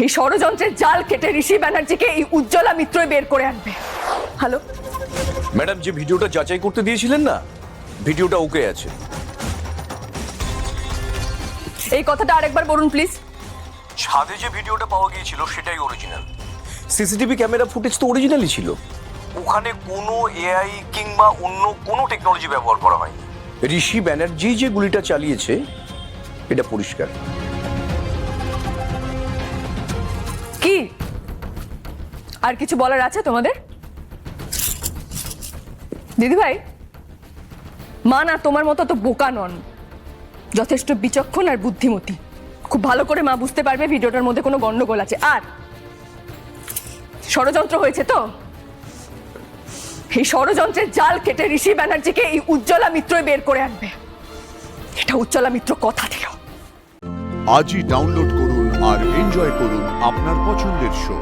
এই ষড়যন্ত্রের জাল কেটে ঋষি ব্যানার্জিকে এই উজ্জ্বলা মিত্রই বের করে আনবে। হ্যালো ম্যাডাম, যে ভিডিওটা যাচাই করতে দিয়েছিলেন না, ভিডিওটা ওকে আছে। এই কথাটা আরেকবার বলুন প্লিজ। ছাদে যে ভিডিওটা পাওয়া গিয়েছিল সেটাই অরিজিনাল। সিসিটিভি ক্যামেরা ফুটেজ তো অরিজিনালই ছিল। ওখানে কোনো এআই কিংবা অন্য কোনো টেকনোলজি ব্যবহার করা হয়নি। ঋষি ব্যানার্জি যে গুলিটা চালিয়েছে এটা পরিষ্কার। কি আর কিছু বলার আছে তোমাদের? দিদিভাই, মা না তোমার মতো তো বোকা নন, যথেষ্ট বিচক্ষণ আর বুদ্ধিমতী। খুব ভালো করে মা বুঝতে পারবে ভিডিওটার মধ্যে কোনো গন্ডগোল আছে। আর ষড়যন্ত্র হয়েছে তো, এই ষড়যন্ত্রের জাল কেটে ঋষি ব্যানার্জিকে এই উজ্জ্বলা মিত্রই বের করে আনবে। এটা উজ্জ্বলা মিত্র কথা দিল। আজই ডাউনলোড করুন আর এনজয় করুন আপনার পছন্দের শো।